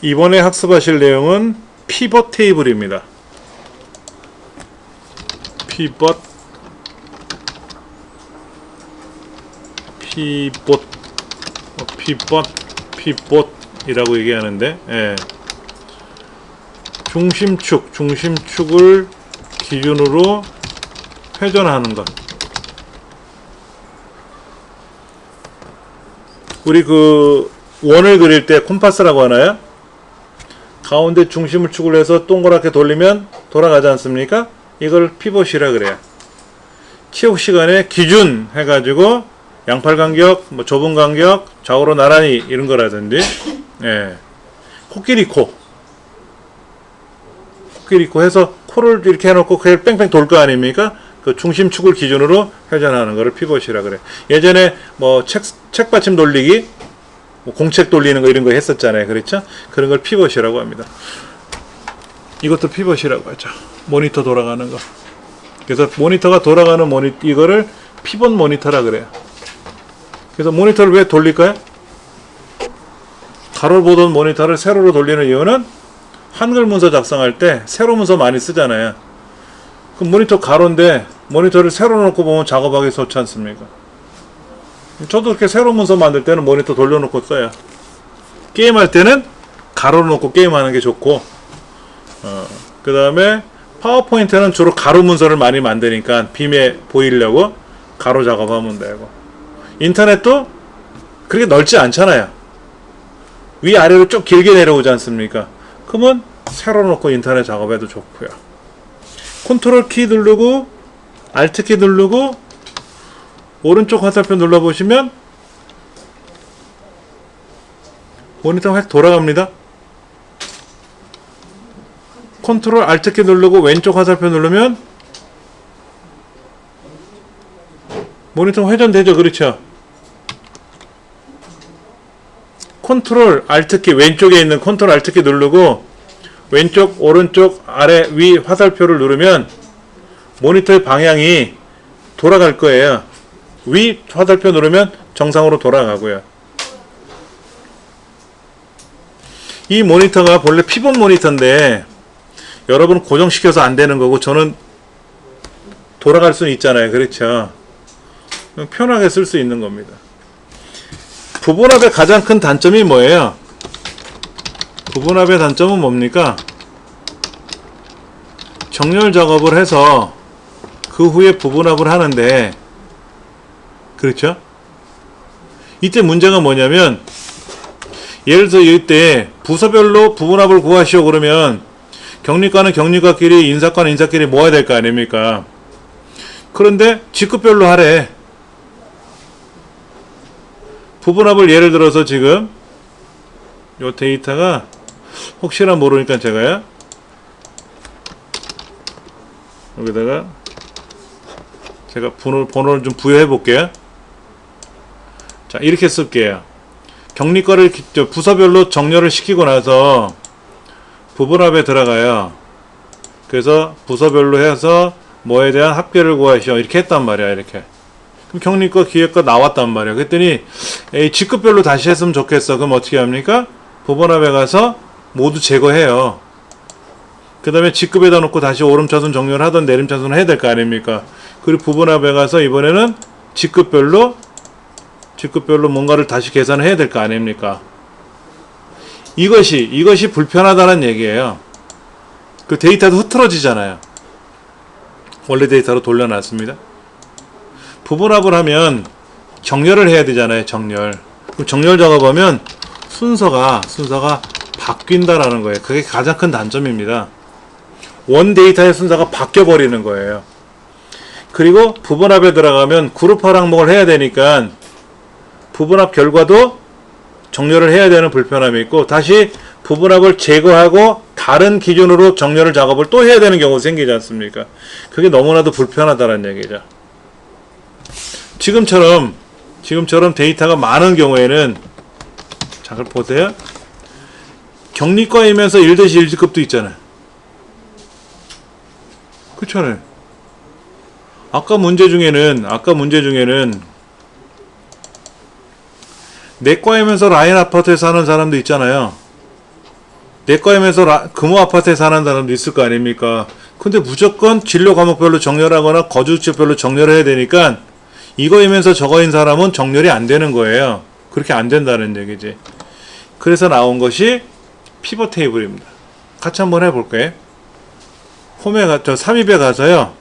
이번에 학습하실 내용은 피벗 테이블입니다. 피벗 피벗이라고 얘기하는데, 예. 중심축을 기준으로 회전하는 것. 우리 그 원을 그릴 때 콤파스라고 하나요? 가운데 중심을 축을 해서 동그랗게 돌리면 돌아가지 않습니까? 이걸 피벗이라 그래요. 체육 시간에 기준 해가지고 양팔 간격, 뭐 좁은 간격, 좌우로 나란히 이런 거라든지, 예. 코끼리 코 해서 코를 이렇게 해놓고 그냥 뺑뺑 돌 거 아닙니까? 그 중심축을 기준으로 회전하는 거를 피벗이라 그래. 예전에 뭐 책받침 돌리기, 뭐 공책 돌리는 거 이런 거 했었잖아요. 그렇죠? 그런 걸 피벗이라고 합니다. 이것도 피벗이라고 하죠. 모니터 돌아가는 거. 그래서 모니터가 돌아가는 이거를 피벗 모니터라 그래요. 그래서 모니터를 왜 돌릴까요? 가로로 보던 모니터를 세로로 돌리는 이유는 한글 문서 작성할 때 세로 문서 많이 쓰잖아요. 그 모니터 가로인데 모니터를 세로 놓고 보면 작업하기 좋지 않습니까? 저도 이렇게 세로 문서 만들 때는 모니터 돌려놓고 써요. 게임할 때는 가로로 놓고 게임하는 게 좋고, 그 다음에 파워포인트는 주로 가로 문서를 많이 만드니까 빔에 보이려고 가로 작업하면 되고, 인터넷도 그렇게 넓지 않잖아요. 위아래로 쭉 길게 내려오지 않습니까? 그러면 세로 놓고 인터넷 작업해도 좋고요. 컨트롤 키 누르고 알트 키 누르고 오른쪽 화살표 눌러보시면 모니터가 확 돌아갑니다. 컨트롤 알트 키 누르고 왼쪽 화살표 누르면 모니터가 회전되죠. 그렇죠? 컨트롤 알트 키 왼쪽에 있는 컨트롤 알트 키 누르고 왼쪽 오른쪽 아래 위 화살표를 누르면 모니터의 방향이 돌아갈 거예요. 위 화살표 누르면 정상으로 돌아가고요. 이 모니터가 본래 피벗 모니터인데 여러분 고정시켜서 안 되는 거고 저는 돌아갈 수는 있잖아요. 그렇죠? 편하게 쓸 수 있는 겁니다. 부분합의 가장 큰 단점이 뭐예요? 부분합의 단점은 뭡니까? 정렬 작업을 해서 그 후에 부분합을 하는데, 그렇죠? 이때 문제가 뭐냐면, 예를 들어서 이때 부서별로 부분합을 구하시오 그러면 경리과는 경리과끼리 인사과는 인사끼리 모아야 될 거 아닙니까? 그런데 직급별로 하래. 부분합을 예를 들어서 지금 요 데이터가 혹시나 모르니까 제가요 여기다가 제가 번호를 좀 부여해 볼게요. 자, 이렇게 쓸게요. 경리과를 부서별로 정렬을 시키고 나서 부분합에 들어가요. 그래서 부서별로 해서 뭐에 대한 합계를 구하시오 이렇게 했단 말이야. 이렇게 그럼 경리과 기획과 나왔단 말이야. 그랬더니 에이, 직급별로 다시 했으면 좋겠어. 그럼 어떻게 합니까? 부분합에 가서 모두 제거해요. 그 다음에 직급에다 놓고 다시 오름차순 정렬을 하던 내림차순을 해야 될 거 아닙니까? 그리고 부분합에 가서 이번에는 직급별로 뭔가를 다시 계산을 해야 될 거 아닙니까? 이것이 불편하다는 얘기예요. 그 데이터도 흐트러지잖아요. 원래 데이터로 돌려놨습니다. 부분합을 하면 정렬을 해야 되잖아요. 정렬. 그럼 정렬 작업하면 순서가 바뀐다라는 거예요. 그게 가장 큰 단점입니다. 원 데이터의 순서가 바뀌어버리는 거예요. 그리고 부분합에 들어가면 그룹화 항목을 해야 되니까 부분합 결과도 정렬을 해야 되는 불편함이 있고 다시 부분합을 제거하고 다른 기준으로 정렬을 작업을 또 해야 되는 경우가 생기지 않습니까? 그게 너무나도 불편하다는 얘기죠. 지금처럼 데이터가 많은 경우에는 자, 그걸 보세요. 경리과이면서 1-1급도 있잖아요. 그렇잖아요. 아까 문제 중에는 내과이면서 라인 아파트에 사는 사람도 있잖아요. 내과임에서 금호 아파트에 사는 사람도 있을 거 아닙니까? 근데 무조건 진료 과목별로 정렬하거나 거주 지역별로 정렬을 해야 되니까 이거이면서 저거인 사람은 정렬이 안 되는 거예요. 그렇게 안 된다는 얘기지. 그래서 나온 것이 피벗 테이블입니다. 같이 한번 해볼까요? 삽입에 가서요.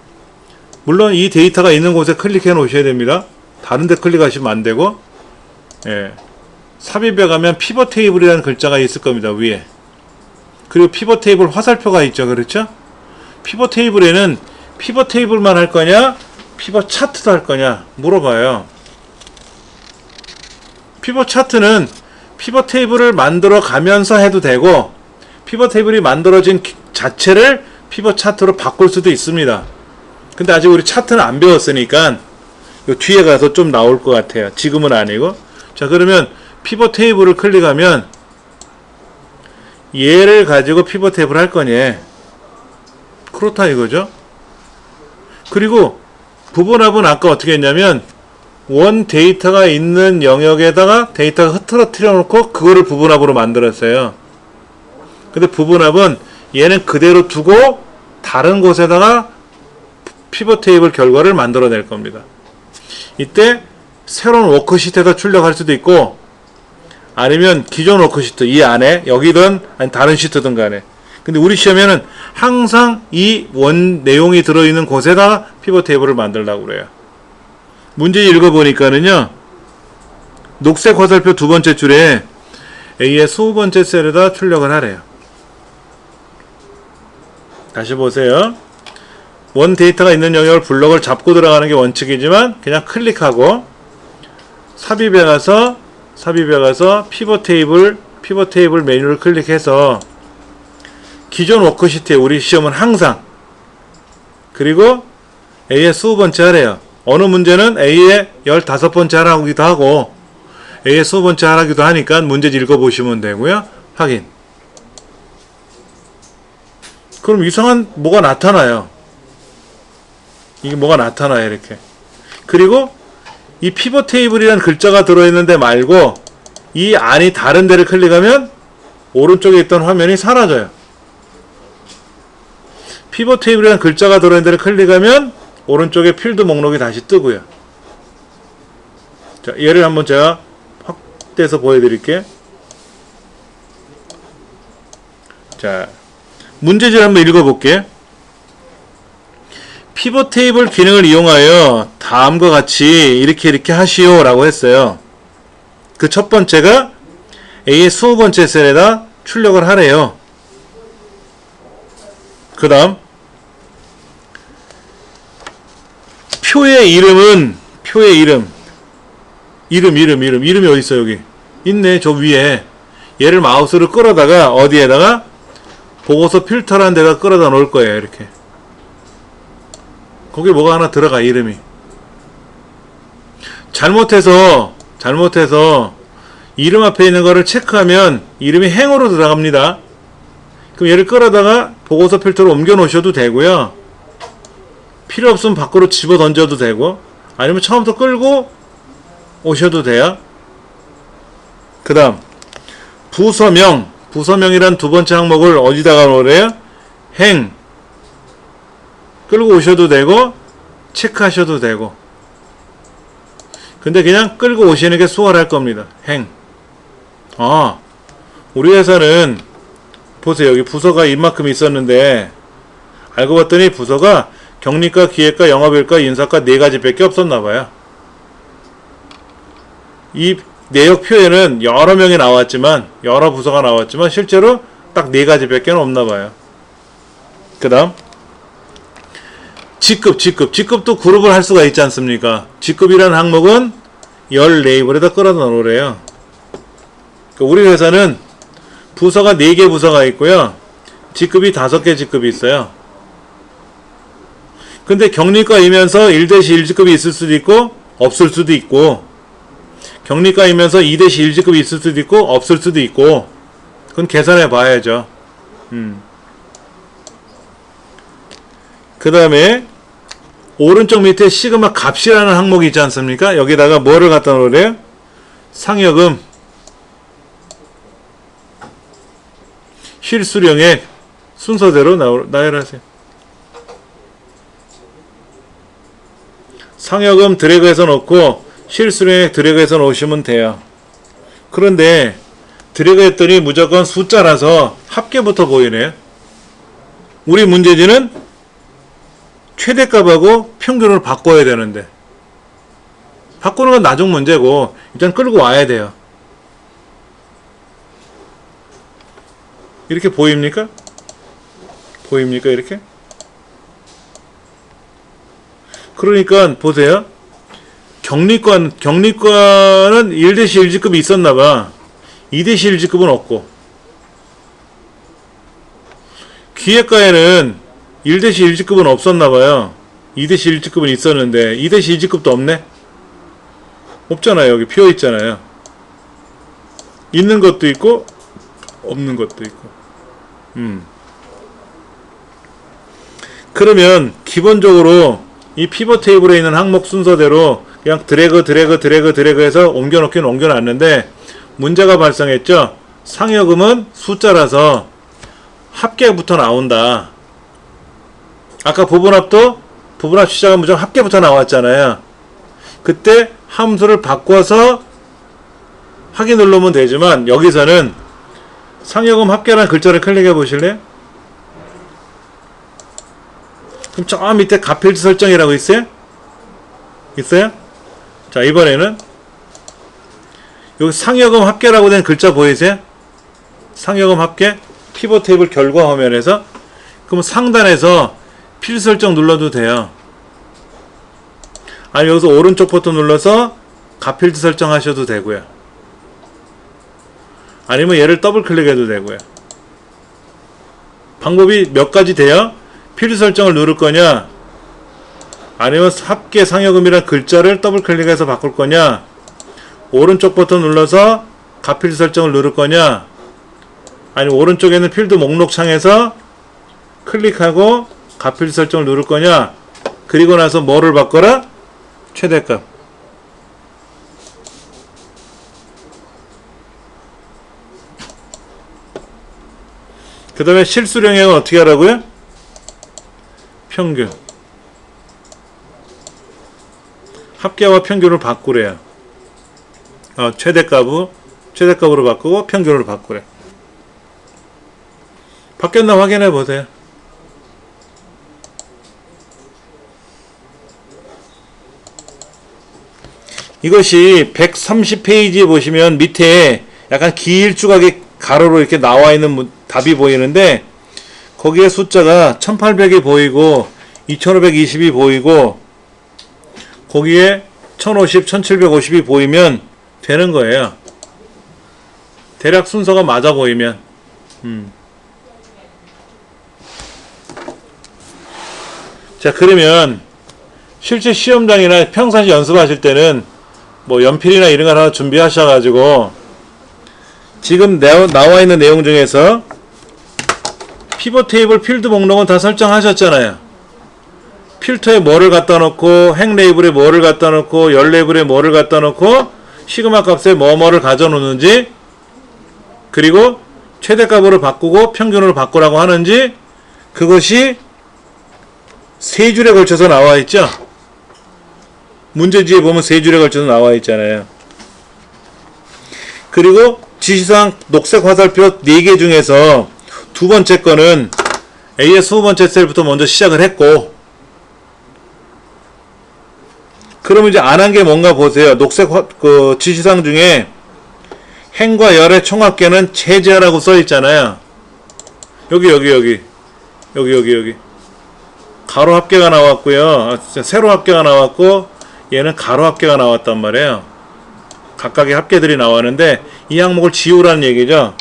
물론 이 데이터가 있는 곳에 클릭해 놓으셔야 됩니다. 다른 데 클릭하시면 안 되고, 예. 삽입에 가면 피벗 테이블이라는 글자가 있을 겁니다. 위에. 그리고 피벗 테이블 화살표가 있죠. 그렇죠? 피벗 테이블에는 피벗 테이블만 할 거냐, 피벗 차트도 할 거냐 물어봐요. 피벗 차트는 피벗 테이블을 만들어 가면서 해도 되고, 피벗 테이블이 만들어진 자체를 피벗 차트로 바꿀 수도 있습니다. 근데 아직 우리 차트는 안 배웠으니까 요 뒤에 가서 좀 나올 것 같아요. 지금은 아니고. 자, 그러면 피벗 테이블을 클릭하면 얘를 가지고 피벗 테이블 할 거니, 그렇다 이거죠. 그리고 부분합은 아까 어떻게 했냐면 원 데이터가 있는 영역에다가 데이터가 흐트러뜨려 놓고 그거를 부분합으로 만들었어요. 근데 부분합은 얘는 그대로 두고 다른 곳에다가 피벗 테이블 결과를 만들어낼 겁니다. 이때 새로운 워크시트에다 출력할 수도 있고, 아니면 기존 워크시트 이 안에 여기든 아니 다른 시트든 간에. 근데 우리 시험에는 항상 이 원 내용이 들어있는 곳에다 피벗 테이블을 만들려고 그래요. 문제 읽어보니까는요, 녹색 화살표 두 번째 줄에 A의 20번째 셀에다 출력을 하래요. 다시 보세요. 원 데이터가 있는 영역을 블럭을 잡고 들어가는 게 원칙이지만 그냥 클릭하고 삽입에 가서 피벗 테이블 메뉴를 클릭해서 기존 워크시트에 우리 시험은 항상, 그리고 A의 20번째 하래요. 어느 문제는 A의 15번째 하라기도 하고 A의 20번째 하라기도 하니까 문제 읽어보시면 되고요. 확인. 그럼 이상한 뭐가 나타나요. 이게 뭐가 나타나요. 이렇게. 그리고 이 피벗 테이블이라는 글자가 들어있는데 말고 이 안이 다른 데를 클릭하면 오른쪽에 있던 화면이 사라져요. 피벗 테이블이라는 글자가 들어있는 데를 클릭하면 오른쪽에 필드 목록이 다시 뜨고요. 자, 얘를 한번 제가 확대해서 보여드릴게요. 자, 문제지를 한번 읽어볼게요. 피벗 테이블 기능을 이용하여 다음과 같이 이렇게 하시오 라고 했어요. 그 첫 번째가 A의 20번째 셀에다 출력을 하래요. 그 다음 표의 이름은 이름이 어디 있어? 여기 있네. 저 위에. 얘를 마우스를 끌어다가 어디에다가 보고서 필터라는 데가 끌어다 놓을 거예요. 이렇게. 거기 뭐가 하나 들어가. 이름이. 잘못해서 이름 앞에 있는 거를 체크하면 이름이 행으로 들어갑니다. 그럼 얘를 끌어다가 보고서 필터로 옮겨 놓으셔도 되고요. 필요 없으면 밖으로 집어 던져도 되고, 아니면 처음부터 끌고 오셔도 돼요. 그 다음 부서명이란 두 번째 항목을 어디다가 놓으래요? 행. 끌고 오셔도 되고 체크하셔도 되고. 근데 그냥 끌고 오시는 게 수월할 겁니다. 행. 우리 회사는 보세요. 여기 부서가 이만큼 있었는데 알고 봤더니 부서가 경리과, 기획과, 영업일과, 인사과 4가지 밖에 없었나봐요. 이 내역표에는 여러 명이 나왔지만, 여러 부서가 나왔지만 실제로 딱 4가지 밖에 없나봐요. 그 다음 직급도 그룹을 할 수가 있지 않습니까? 직급이라는 항목은 열 레이블에다 끌어다 놓으래요. 우리 회사는 부서가 4개 부서가 있고요. 직급이 5개 직급이 있어요. 근데 경리과이면서 1-1직급이 있을 수도 있고 없을 수도 있고, 경리과이면서 2-1직급이 있을 수도 있고 없을 수도 있고, 그건 계산해 봐야죠. 그 다음에 오른쪽 밑에 시그마 값이라는 항목이 있지 않습니까? 여기다가 뭐를 갖다 놓으래요? 상여금. 실수령액 순서대로 나열하세요. 상여금 드래그해서 넣고 실수령액 드래그해서 놓으시면 돼요. 그런데 드래그 했더니 무조건 숫자라서 합계부터 보이네요. 우리 문제지는 최대값하고 평균을 바꿔야 되는데, 바꾸는 건 나중 문제고 일단 끌고 와야 돼요. 이렇게 보입니까? 보입니까? 이렇게? 그러니까 보세요. 경리과는 1-1직급이 있었나봐. 2-1직급은 없고, 기획과에는 1-1직급은 없었나봐요. 2-1직급은 있었는데 2-2직급도 없네? 없잖아요. 여기 비어있잖아요. 있는 것도 있고 없는 것도 있고. 그러면 기본적으로 이 피벗 테이블에 있는 항목 순서대로 그냥 드래그 해서 옮겨놓기는 옮겨놨는데, 문제가 발생했죠. 상여금은 숫자라서 합계부터 나온다. 아까 부분합도 부분합 시작은 무조건 합계부터 나왔잖아요. 그때 함수를 바꿔서 확인 누르면 되지만, 여기서는 상여금 합계라는 글자를 클릭해 보실래요? 그럼 저 밑에 가필드 설정이라고 있어요? 있어요? 자, 이번에는 여기 상여금 합계라고 된 글자 보이세요? 상여금 합계 피벗 테이블 결과 화면에서. 그럼 상단에서 필드 설정 눌러도 돼요. 아니 여기서 오른쪽 버튼 눌러서 가필드 설정 하셔도 되고요. 아니면 얘를 더블 클릭해도 되고요. 방법이 몇 가지 돼요. 필드 설정을 누를 거냐, 아니면 합계 상여금이란 글자를 더블 클릭해서 바꿀 거냐, 오른쪽 버튼 눌러서 가필드 설정을 누를 거냐, 아니면 오른쪽에 있는 필드 목록 창에서 클릭하고 가필드 설정을 누를 거냐. 그리고 나서 뭐를 바꿔라? 최대값. 그 다음에 실수령액은 어떻게 하라고요? 평균. 합계와 평균을 바꾸래요. 최대값으로 바꾸고 평균으로 바꾸래. 바뀌었나 확인해 보세요. 이것이 130페이지에 보시면 밑에 약간 길쭉하게 가로로 이렇게 나와 있는 답이 보이는데, 거기에 숫자가 1800이 보이고 2520이 보이고 거기에 1050, 1750이 보이면 되는 거예요. 대략 순서가 맞아 보이면. 자, 그러면 실제 시험장이나 평상시 연습하실 때는 뭐 연필이나 이런 거 하나 준비하셔가지고, 지금 나와 있는 내용 중에서 피벗 테이블 필드 목록은 다 설정하셨잖아요. 필터에 뭐를 갖다 놓고, 행 레이블에 뭐를 갖다 놓고, 열 레이블에 뭐를 갖다 놓고, 시그마 값에 뭐를 가져 놓는지, 그리고 최대값으로 바꾸고 평균으로 바꾸라고 하는지, 그것이 세 줄에 걸쳐서 나와 있죠. 문제지에 보면 세 줄에 걸쳐서 나와 있잖아요. 그리고 지시사항 녹색 화살표 4개 중에서 두 번째 거는 AS 두 번째 셀부터 먼저 시작을 했고, 그러면 이제 안 한 게 뭔가 보세요. 녹색 지시사항 중에 행과 열의 총합계는 제재하라고 써 있잖아요. 여기 가로 합계가 나왔고요. 세로 합계가 나왔고, 얘는 가로 합계가 나왔단 말이에요. 각각의 합계들이 나왔는데 이 항목을 지우라는 얘기죠.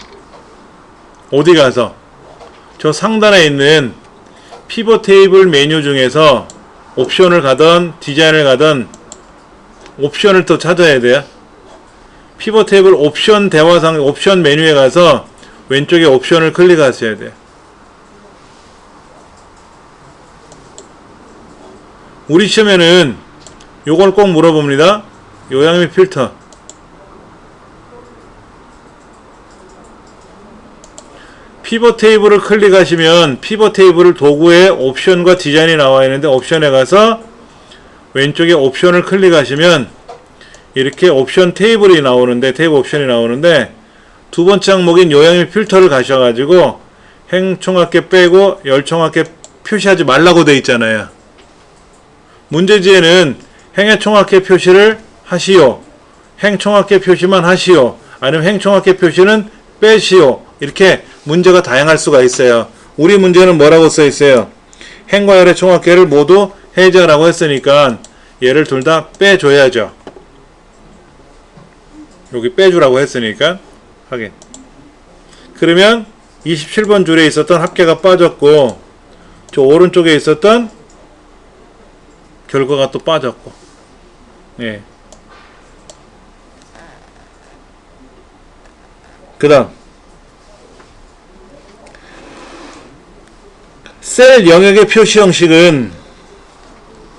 어디 가서 저 상단에 있는 피벗 테이블 메뉴 중에서 옵션을 가든 디자인을 가든 옵션을 또 찾아야 돼요. 피벗 테이블 옵션 대화상 옵션 메뉴에 가서 왼쪽에 옵션을 클릭하셔야 돼요. 우리 시험에는 요걸 꼭 물어봅니다. 요양 및 필터. 피벗 테이블을 클릭하시면 피벗 테이블 도구에 옵션과 디자인이 나와 있는데 옵션에 가서 왼쪽에 옵션을 클릭하시면 이렇게 옵션 테이블이 나오는데 테이블 옵션이 나오는데 두 번째 항목인 요약및 필터를 가셔가지고 행총합계 빼고 열총합계 표시하지 말라고 되어 있잖아요. 문제지에는 행의 총합계 표시를 하시오, 행총합계 표시만 하시오, 아니면 행총합계 표시는 빼시오. 이렇게 문제가 다양할 수가 있어요. 우리 문제는 뭐라고 써 있어요? 행과 열의 총합계를 모두 해제하라고 했으니까 얘를 둘 다 빼줘야죠. 여기 빼주라고 했으니까 확인. 그러면 27번 줄에 있었던 합계가 빠졌고 저 오른쪽에 있었던 결과가 또 빠졌고, 예. 그 다음 셀 영역의 표시 형식은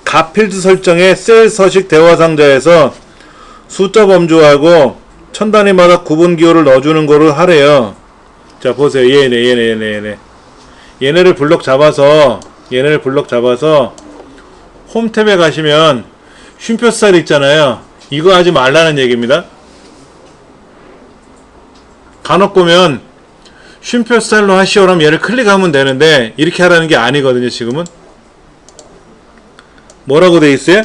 값필드 설정의 셀 서식 대화 상자에서 숫자 범주하고 천 단위마다 구분 기호를 넣어주는 거를 하래요. 자 보세요. 얘네를 블럭 잡아서 홈탭에 가시면 쉼표살 있잖아요. 이거 하지 말라는 얘기입니다. 간혹 보면 쉼표살로 하시오라면 얘를 클릭하면 되는데 이렇게 하라는 게 아니거든요. 지금은 뭐라고 돼 있어요?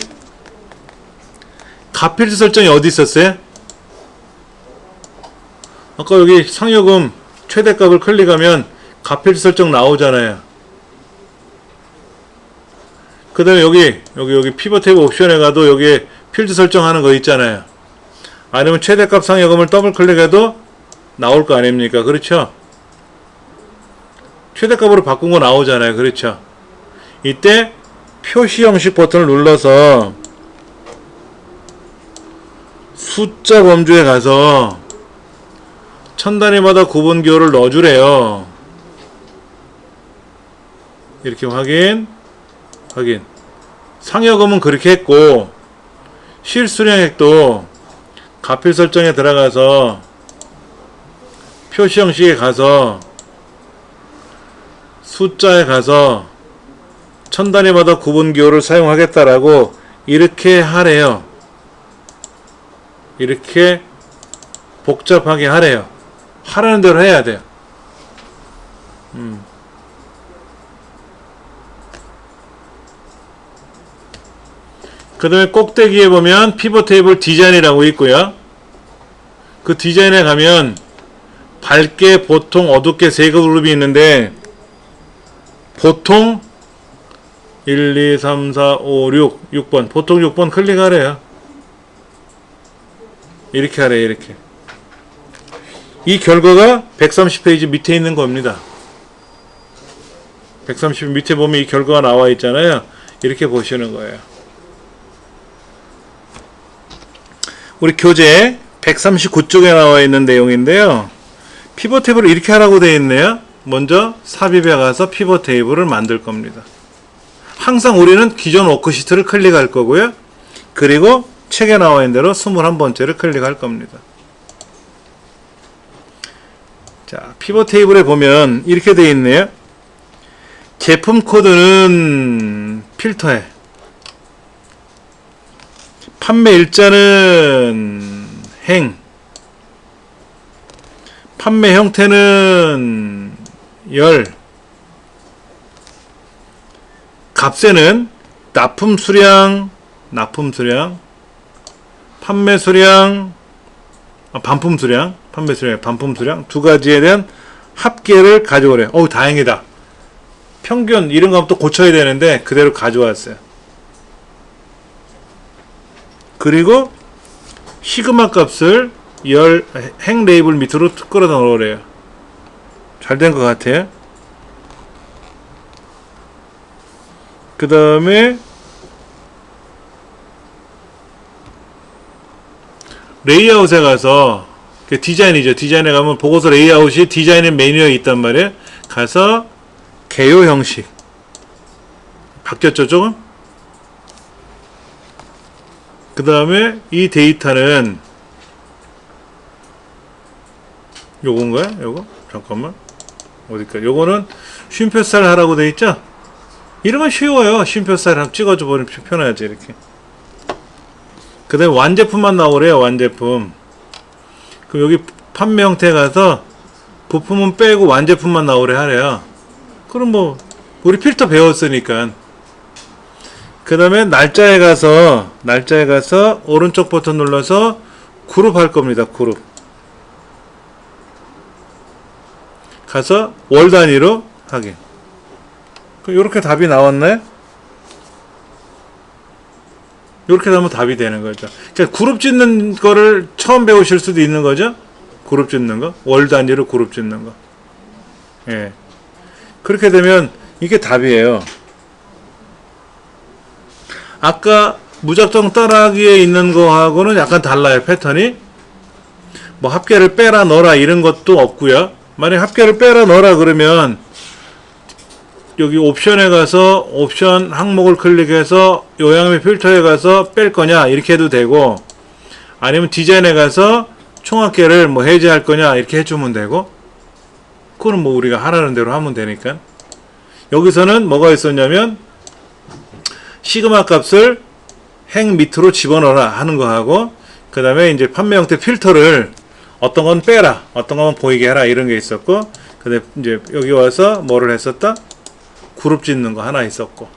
값필드 설정이 어디 있었어요? 아까 여기 상여금 최대값을 클릭하면 값필드 설정 나오잖아요. 그 다음에 여기 피벗 테이블 옵션에 가도 여기에 필드 설정하는 거 있잖아요. 아니면 최대값 상여금을 더블 클릭해도 나올 거 아닙니까? 그렇죠? 최대값으로 바꾼 거 나오잖아요. 그렇죠? 이때 표시 형식 버튼을 눌러서 숫자 범주에 가서 천 단위마다 구분 기호를 넣어주래요. 이렇게 확인. 상여금은 그렇게 했고 실수령액도 값필 설정에 들어가서 표시 형식에 가서 숫자에 가서 천 단위마다 구분 기호를 사용하겠다라고 이렇게 하래요. 이렇게 복잡하게 하래요. 하라는 대로 해야 돼요. 그 다음에 꼭대기에 보면 피벗 테이블 디자인이라고 있고요. 그 디자인에 가면 밝게, 보통, 어둡게 세 그룹이 있는데 보통 1, 2, 3, 4, 5, 6번 보통 6번 클릭하래요. 이렇게 하래요. 이렇게. 이 결과가 130페이지 밑에 있는 겁니다. 130 밑에 보면 이 결과가 나와 있잖아요. 이렇게 보시는 거예요. 우리 교재 139쪽에 나와 있는 내용인데요. 피벗 테이블을 이렇게 하라고 되어 있네요. 먼저 삽입에 가서 피벗 테이블을 만들 겁니다. 항상 우리는 기존 워크시트를 클릭할 거고요. 그리고 책에 나와 있는 대로 21번째를 클릭할 겁니다. 자, 피벗 테이블에 보면 이렇게 되어 있네요. 제품 코드는 필터에, 판매 일자는 행, 판매 형태는 열, 값에는 납품 수량, 판매 수량, 반품 수량, 판매 수량, 반품 수량 두 가지에 대한 합계를 가져오래요. 어우, 다행이다. 평균 이런 거 또 고쳐야 되는데 그대로 가져왔어요. 그리고 시그마 값을 행 레이블 밑으로 끌어다 놓으래요. 잘 된 것 같아요. 그 다음에 레이아웃에 가서 디자인이죠. 디자인에 가면 보고서 레이아웃이 디자인의 메뉴에 있단 말이에요. 가서 개요 형식 바뀌었죠 조금? 그 다음에 이 데이터는 요건가요? 요거? 잠깐만. 어디까? 요거는 쉼표살 하라고 돼 있죠? 이러면 쉬워요. 쉼표살 찍어줘 버리면 편하지, 이렇게. 그 다음에 완제품만 나오래요, 완제품. 그럼 여기 판매 형태 가서 부품은 빼고 완제품만 나오래 하래요. 그럼 뭐, 우리 필터 배웠으니까. 그 다음에 날짜에 가서 오른쪽 버튼 눌러서 그룹 할 겁니다, 그룹. 가서 월 단위로 확인. 요렇게 답이 나왔나요? 요렇게 하면 답이 되는 거죠. 그러니까 그룹 짓는 거를 처음 배우실 수도 있는 거죠. 그룹 짓는 거. 월 단위로 그룹 짓는 거. 예. 그렇게 되면 이게 답이에요. 아까 무작정 따라하기에 있는 거하고는 약간 달라요, 패턴이. 뭐 합계를 빼라 넣어라 이런 것도 없고요. 만약 합계를 빼라 넣어라 그러면 여기 옵션에 가서 옵션 항목을 클릭해서 요양의 필터에 가서 뺄 거냐 이렇게 해도 되고, 아니면 디자인에 가서 총합계를 뭐 해제할 거냐 이렇게 해주면 되고, 그거는 뭐 우리가 하라는 대로 하면 되니까. 여기서는 뭐가 있었냐면 시그마 값을 행 밑으로 집어넣어라 하는 거 하고, 그 다음에 이제 판매 형태 필터를 어떤 건 빼라, 어떤 건 보이게 해라 이런 게 있었고, 그 다음에 이제 여기 와서 뭐를 했었다? 그룹 짓는 거 하나 있었고,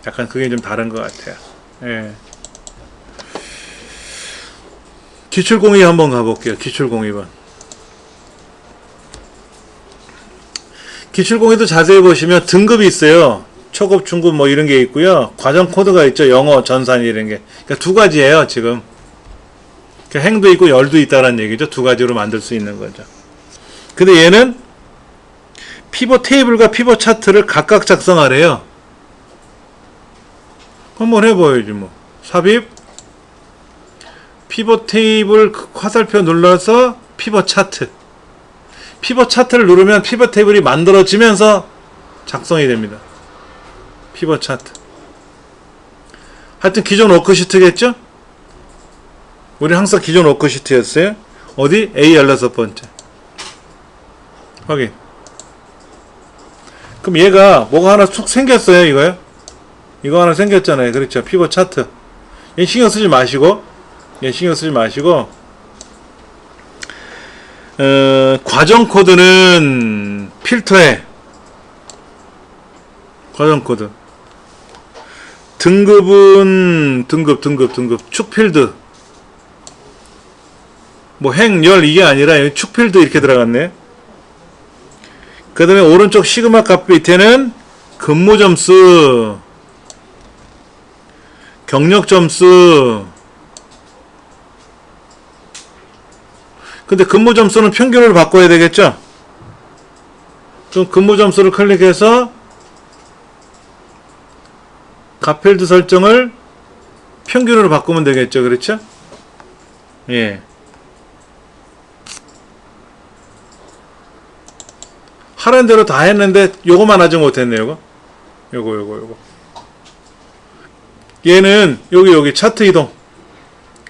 약간 그게 좀 다른 것 같아요. 예. 기출공위 한번 가볼게요. 기출공위번. 기출공위도 자세히 보시면 등급이 있어요. 초급, 중급 뭐 이런 게 있고요. 과정 코드가 있죠. 영어, 전산 이런 게. 그러니까 두 가지예요, 지금. 그러니까 행도 있고 열도 있다라는 얘기죠. 두 가지로 만들 수 있는 거죠. 근데 얘는 피벗 테이블과 피벗 차트를 각각 작성하래요. 한번 해봐야지 뭐. 삽입 피벗 테이블 화살표 눌러서 피벗 차트. 피벗 차트를 누르면 피벗 테이블이 만들어지면서 작성이 됩니다. 피벗 차트. 하여튼 기존 워크시트겠죠? 우리 항상 기존 워크시트였어요. 어디? A 16번째. 확인. 그럼 얘가 뭐가 하나 툭 생겼어요, 이거요? 이거 하나 생겼잖아요. 그렇죠. 피벗 차트. 얘 신경 쓰지 마시고, 과정 코드는 필터에, 과정 코드. 등급은, 축 필드. 뭐 행, 열 이게 아니라 축 필드 이렇게 들어갔네. 그 다음에 오른쪽 시그마 값 밑에는 근무 점수, 경력 점수. 근데 근무 점수는 평균으로 바꿔야 되겠죠? 그럼 근무 점수를 클릭해서 값필드 설정을 평균으로 바꾸면 되겠죠? 그렇죠? 예. 하라는 대로 다 했는데 요거만 하지 못했네. 요거 얘는 여기 차트 이동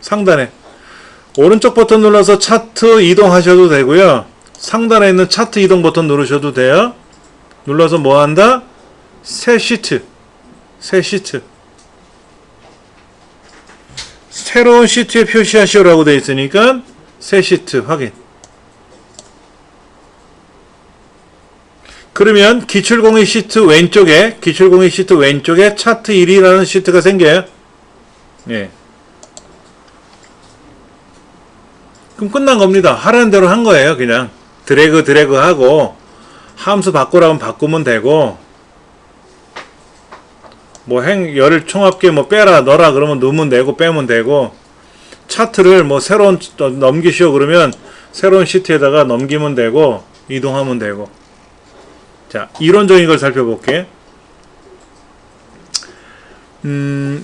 상단에 오른쪽 버튼 눌러서 차트 이동하셔도 되고요, 상단에 있는 차트 이동 버튼 누르셔도 돼요. 눌러서 뭐 한다? 새 시트 새로운 시트에 표시하시오라고 되어 있으니까 새 시트 확인. 그러면 기출공위 시트 왼쪽에 차트 1이라는 시트가 생겨요. 예. 그럼 끝난 겁니다. 하라는 대로 한 거예요. 그냥 드래그 하고 함수 바꾸라면 바꾸면 되고, 뭐 열 총합계 뭐 빼라 넣어라 그러면 넣으면 되고 빼면 되고, 차트를 뭐 새로운 넘기시오 그러면 새로운 시트에다가 넘기면 되고 이동하면 되고. 자, 이론적인 걸 살펴볼게.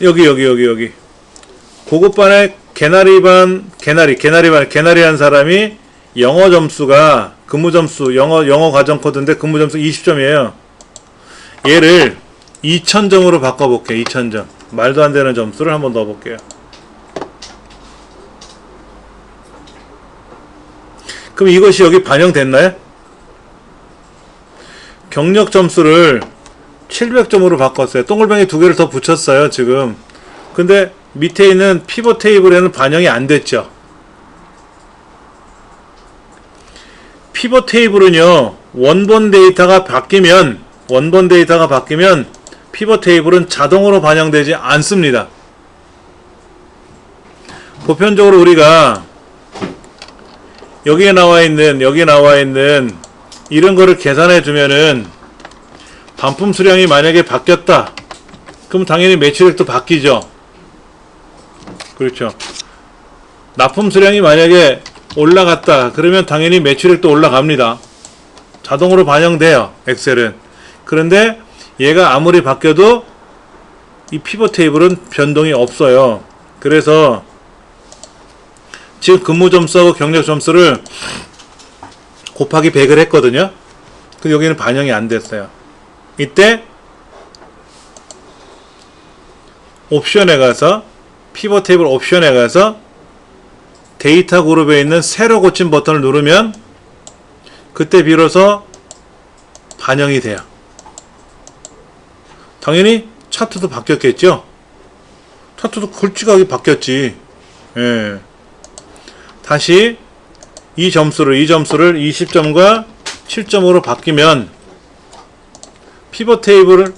여기. 고급반에 개나리 한 사람이 영어 점수가 근무 점수, 영어 과정 코드인데 근무 점수 20점이에요. 얘를 2000점으로 바꿔볼게요. 2000점. 말도 안 되는 점수를 한번 넣어볼게요. 그럼 이것이 여기 반영됐나요? 경력 점수를 700점으로 바꿨어요. 동글뱅이 두 개를 더 붙였어요, 지금. 근데 밑에 있는 피벗 테이블에는 반영이 안 됐죠. 피벗 테이블은요, 원본 데이터가 바뀌면 피벗 테이블은 자동으로 반영되지 않습니다. 보편적으로 우리가 여기에 나와 있는 이런 거를 계산해 주면은 반품 수량이 만약에 바뀌었다. 그럼 당연히 매출액도 바뀌죠. 그렇죠. 납품 수량이 만약에 올라갔다. 그러면 당연히 매출액도 올라갑니다. 자동으로 반영돼요, 엑셀은. 그런데 얘가 아무리 바뀌어도 이 피벗 테이블은 변동이 없어요. 그래서 지금 근무 점수하고 경력 점수를 곱하기 100을 했거든요. 근데 여기는 반영이 안 됐어요. 이때 옵션에 가서 피벗 테이블 옵션에 가서 데이터 그룹에 있는 새로 고침 버튼을 누르면 그때 비로소 반영이 돼요. 당연히 차트도 바뀌었겠죠. 차트도 굵직하게 바뀌었지. 예. 다시 이 점수를 20점과 7점으로 바뀌면 피벗 테이블,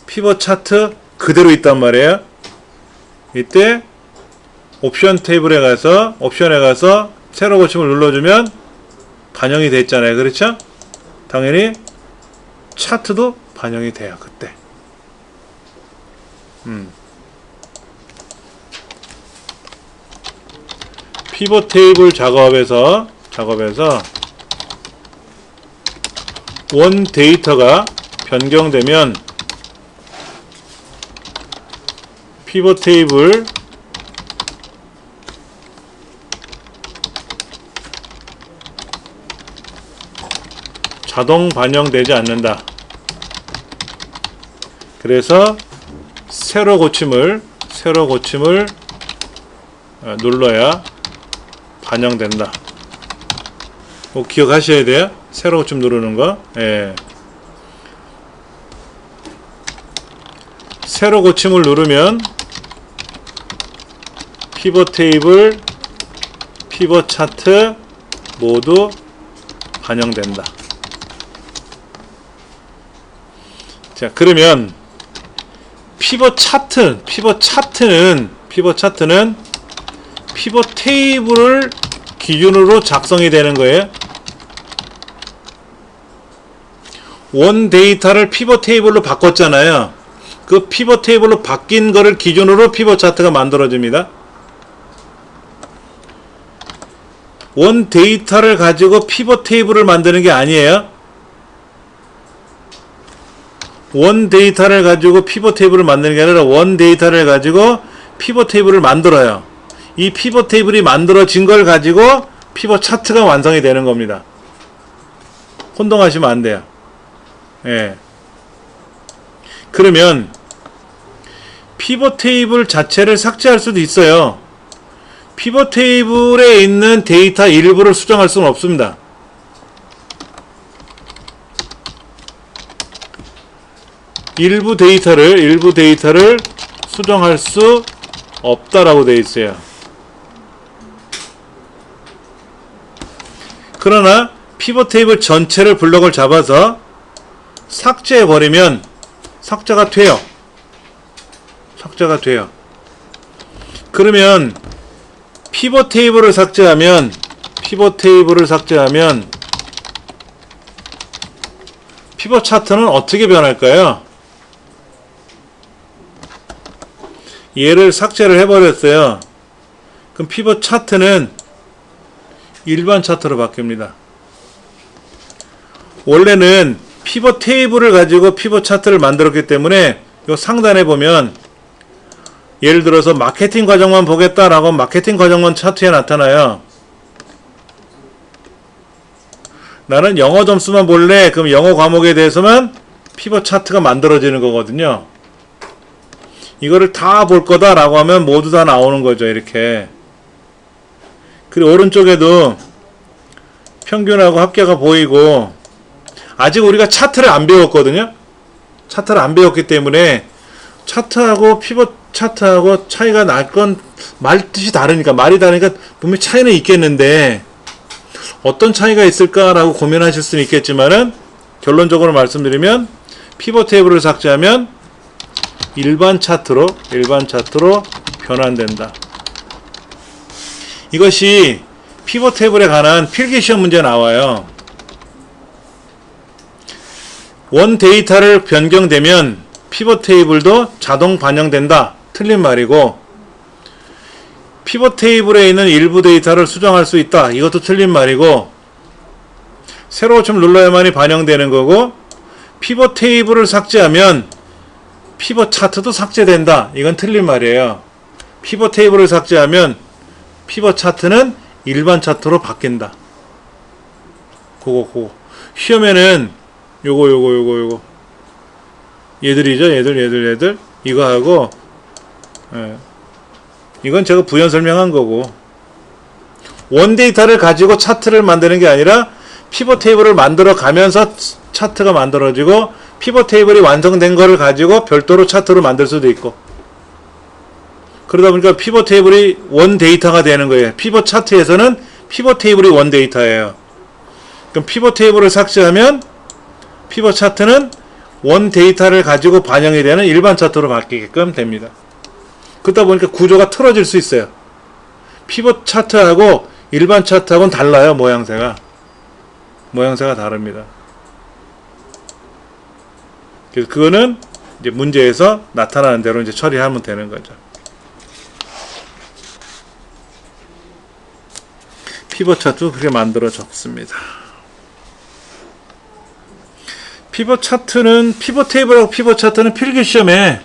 피벗 차트 그대로 있단 말이에요. 이때 옵션에 가서 새로 고침을 눌러주면 반영이 됐잖아요. 그렇죠? 당연히 차트도 반영이 돼요. 그때. 피벗 테이블 작업에서 원 데이터가 변경되면 피벗 테이블 자동 반영되지 않는다. 그래서 새로 고침을 눌러야 반영된다. 꼭 기억하셔야 돼요. 새로 고침 누르는 거. 예. 새로 고침을 누르면 피벗 테이블, 피벗 차트 모두 반영된다. 자, 그러면 피벗 차트는 피벗 테이블을 기준으로 작성이 되는 거예요. 원 데이터를 피벗 테이블로 바꿨잖아요. 그 피벗 테이블로 바뀐 거를 기준으로 피벗 차트가 만들어집니다. 원 데이터를 가지고 피벗 테이블을 만드는 게 아니에요. 원 데이터를 가지고 피벗 테이블을 만드는 게 아니라 원 데이터를 가지고 피벗 테이블을 만들어요. 이 피벗 테이블이 만들어진 걸 가지고 피벗 차트가 완성이 되는 겁니다. 혼동하시면 안 돼요. 예. 그러면 피벗 테이블 자체를 삭제할 수도 있어요. 피벗 테이블에 있는 데이터 일부를 수정할 수는 없습니다. 일부 데이터를 수정할 수 없다라고 되어 있어요. 그러나 피벗 테이블 전체를 블럭을 잡아서 삭제해버리면 삭제가 돼요. 그러면 피벗 테이블을 삭제하면 피벗 차트는 어떻게 변할까요? 얘를 삭제를 해버렸어요. 그럼 피벗 차트는 일반 차트로 바뀝니다. 원래는 피벗 테이블을 가지고 피벗 차트를 만들었기 때문에 요 상단에 보면 예를 들어서 마케팅 과정만 보겠다라고 마케팅 과정만 차트에 나타나요. 나는 영어 점수만 볼래. 그럼 영어 과목에 대해서만 피벗 차트가 만들어지는 거거든요. 이거를 다 볼 거다라고 하면 모두 다 나오는 거죠. 이렇게. 그리고 오른쪽에도 평균하고 합계가 보이고 아직 우리가 차트를 안 배웠거든요. 차트를 안 배웠기 때문에 차트하고 피벗 차트하고 차이가 날 건 말 뜻이 다르니까, 말이 다르니까 분명히 차이는 있겠는데 어떤 차이가 있을까라고 고민하실 수는 있겠지만은, 결론적으로 말씀드리면 피벗 테이블을 삭제하면 일반 차트로 변환된다. 이것이 피벗 테이블에 관한 필기시험 문제 나와요. 원 데이터를 변경되면 피벗 테이블도 자동 반영된다. 틀린 말이고, 피벗 테이블에 있는 일부 데이터를 수정할 수 있다. 이것도 틀린 말이고, 세로 좀 눌러야만이 반영되는 거고, 피벗 테이블을 삭제하면 피벗 차트도 삭제된다. 이건 틀린 말이에요. 피벗 테이블을 삭제하면 피벗 차트는 일반 차트로 바뀐다. 그거 시험에는 요거 얘들이죠. 얘들 이거 하고, 이건 제가 부연 설명한 거고, 원 데이터를 가지고 차트를 만드는 게 아니라 피벗 테이블을 만들어 가면서 차트가 만들어지고, 피벗 테이블이 완성된 거를 가지고 별도로 차트로 만들 수도 있고, 그러다 보니까 피벗 테이블이 원 데이터가 되는 거예요. 피벗 차트에서는 피벗 테이블이 원 데이터예요. 그럼 피벗 테이블을 삭제하면 피벗 차트는 원 데이터를 가지고 반영이 되는 일반 차트로 바뀌게끔 됩니다. 그러다 보니까 구조가 틀어질 수 있어요. 피벗 차트하고 일반 차트하고는 달라요. 모양새가 다릅니다. 그래서 그거는 이제 문제에서 나타나는 대로 이제 처리하면 되는 거죠. 피벗 차트 그렇게 만들어 적습니다. 피벗 차트는, 피벗 테이블하고 피벗 차트는 필기시험에,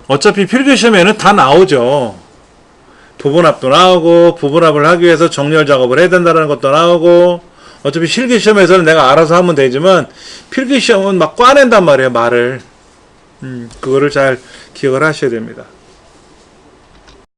어차피 필기시험에는 다 나오죠. 부분합도 나오고, 부분합을 하기 위해서 정렬 작업을 해야 된다는 것도 나오고, 어차피 실기시험에서는 내가 알아서 하면 되지만 필기시험은 막 꽈낸단 말이에요, 말을. 그거를 잘 기억을 하셔야 됩니다.